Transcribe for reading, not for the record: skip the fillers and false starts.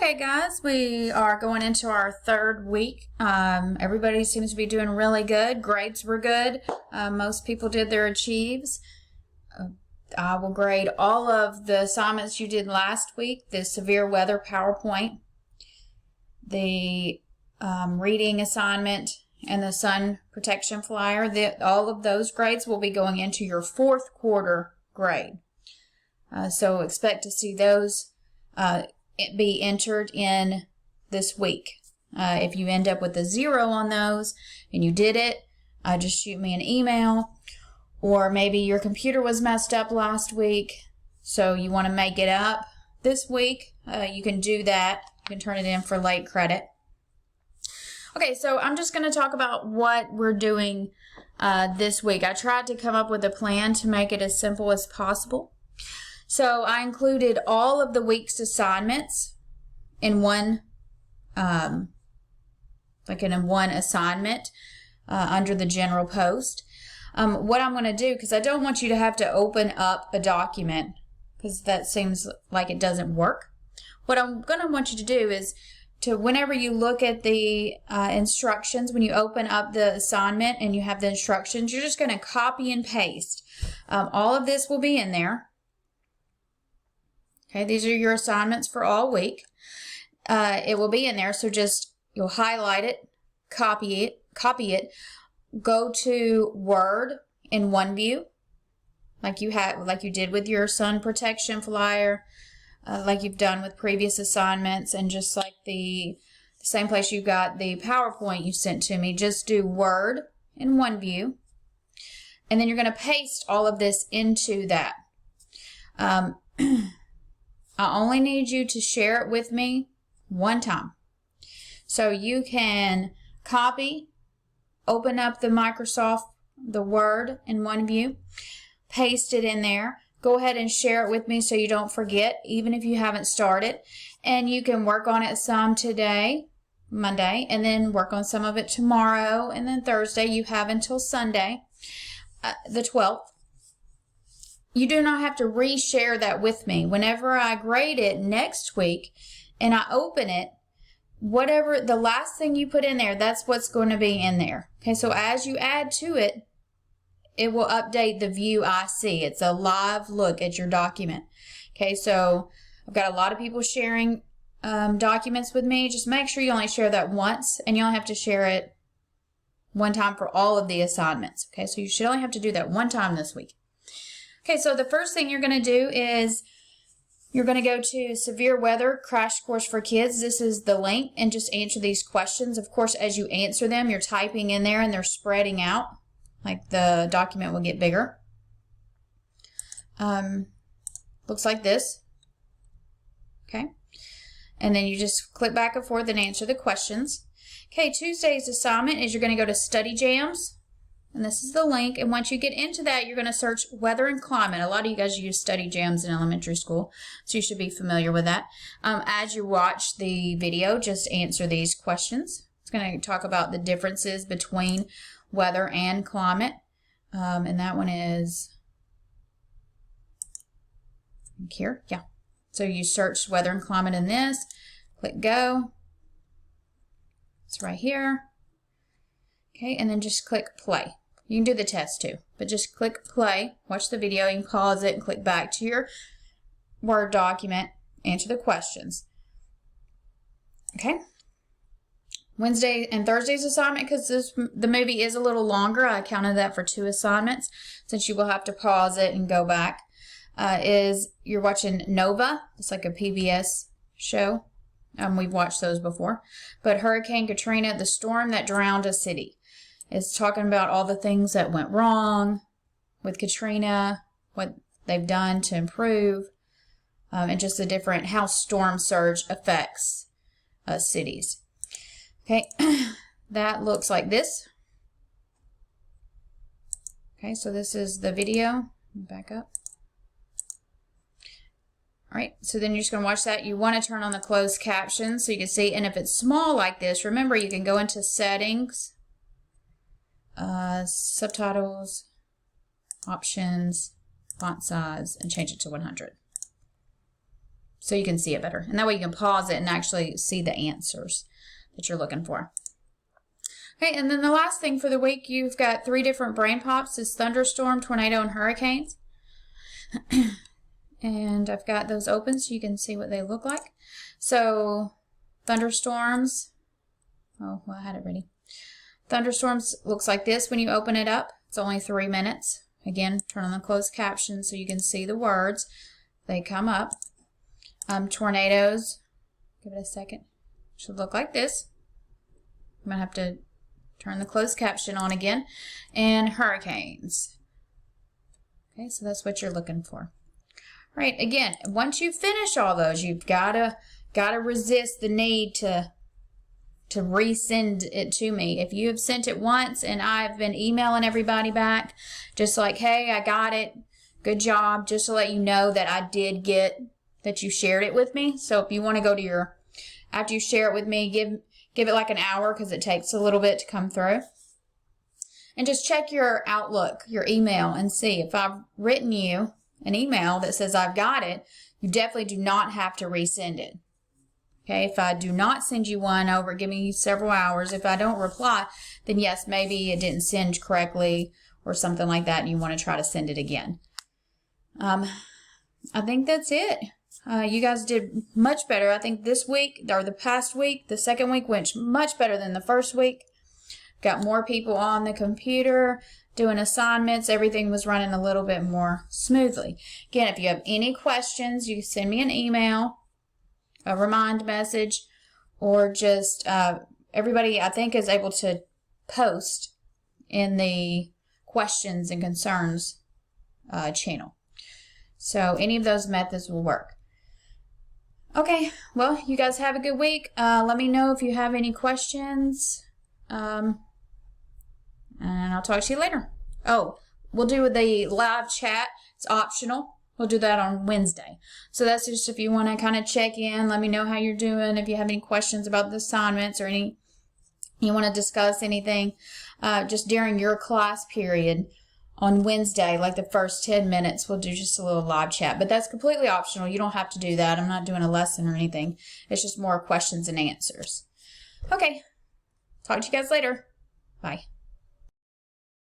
Okay, guys, we are going into our third week. Everybody seems to be doing really good. Grades were good. Most people did their achieves. I will grade all of the assignments you did last week, the severe weather PowerPoint, the reading assignment, and the sun protection flyer. All of those grades will be going into your fourth quarter grade. So expect to see those be entered in this week. If you end up with a 0 on those and you did it, just shoot me an email. Or maybe your computer was messed up last week, so you want to make it up this week. You can do that. You can turn it in for late credit. Okay, so I'm just going to talk about what we're doing this week. I tried to come up with a plan to make it as simple as possible. So I included all of the week's assignments in one, in one assignment under the general post. What I'm going to do, because I don't want you to have to open up a document, because that seems like it doesn't work. What I'm going to want you to do is to, whenever you look at the instructions, when you open up the assignment and you have the instructions, you're just going to copy and paste. All of this will be in there. Okay, these are your assignments for all week. It will be in there, so just you'll highlight it, copy it, go to Word in OneView, like you did with your sun protection flyer, like you've done with previous assignments, and just like the same place you got the PowerPoint you sent to me, just do Word in OneView, and then you're going to paste all of this into that. I only need you to share it with me one time. So you can copy, open up the Word in OneView, paste it in there. Go ahead and share it with me so you don't forget, even if you haven't started. And you can work on it some today, Monday, and then work on some of it tomorrow, and then Thursday. You have until Sunday, the 12th. You do not have to reshare that with me. Whenever I grade it next week and I open it, whatever the last thing you put in there, that's what's going to be in there. Okay, so as you add to it, it will update the view I see. It's a live look at your document. Okay, so I've got a lot of people sharing documents with me. Just make sure you only share that once, and you only have to share it one time for all of the assignments. Okay, so you should only have to do that one time this week. Okay, so the first thing you're going to do is you're going to go to Severe Weather Crash Course for Kids. This is the link, and just answer these questions. Of course, as you answer them, you're typing in there and they're spreading out, like the document will get bigger. Looks like this. Okay, and then you just click back and forth and answer the questions. Okay, Tuesday's assignment is you're going to go to Study Jams. And this is the link, and once you get into that, you're going to search weather and climate. A lot of you guys use Study Jams in elementary school, so you should be familiar with that. As you watch the video, just answer these questions. It's going to talk about the differences between weather and climate. And that one is here. Yeah. So you search weather and climate in this. Click go. It's right here. Okay, and then just click play. You can do the test too, but just click play, watch the video, you can pause it and click back to your Word document, answer the questions. Okay. Wednesday and Thursday's assignment, because the movie is a little longer, I counted that for 2 assignments, since you will have to pause it and go back, is you're watching Nova. It's like a PBS show. We've watched those before. But Hurricane Katrina, the storm that drowned a city. It's talking about all the things that went wrong with Katrina, what they've done to improve, and just the different, how storm surge affects cities. Okay, that looks like this. Okay, so this is the video. Back up. All right, so then you're just going to watch that. You want to turn on the closed caption so you can see. And if it's small like this, remember you can go into settings, subtitles, options, font size, and change it to 100. so you can see it better. And that way you can pause it and actually see the answers that you're looking for. Okay, and then the last thing for the week, you've got 3 different brain pops. Is thunderstorm, tornado, and hurricanes. And I've got those open so you can see what they look like. So thunderstorms, oh, well, I had it ready. Thunderstorms looks like this when you open it up. It's only 3 minutes. Again, turn on the closed caption so you can see the words. They come up. Tornadoes, give it a second, should look like this. I'm going to have to turn the closed caption on again. And hurricanes. Okay, so that's what you're looking for. All right, again, once you finish all those, you've gotta resist the need to resend it to me. If you have sent it once and I've been emailing everybody back, just like, hey, I got it, good job, just to let you know that I did get, that you shared it with me. So if you want to go to your, after you share it with me, give it like an hour because it takes a little bit to come through. And just check your Outlook, your email, and see if I've written you an email that says I've got it, you definitely do not have to resend it. Okay, if I do not send you one over, give me several hours. If I don't reply, then yes, maybe it didn't send correctly or something like that, and you want to try to send it again. I think that's it. You guys did much better. I think this week, or the past week, the second week went much better than the first week. Got more people on the computer doing assignments. Everything was running a little bit more smoothly. Again, if you have any questions, you can send me an email, a remind message, or just everybody, I think, is able to post in the questions and concerns channel. So any of those methods will work. Okay, well, you guys have a good week. Let me know if you have any questions. And I'll talk to you later. Oh, we'll do the live chat. It's optional. We'll do that on Wednesday. So that's just if you want to kind of check in, let me know how you're doing. If you have any questions about the assignments or you want to discuss anything, just during your class period on Wednesday, like the first 10 minutes, we'll do just a little live chat. But that's completely optional. You don't have to do that. I'm not doing a lesson or anything. It's just more questions and answers. Okay. Talk to you guys later. Bye.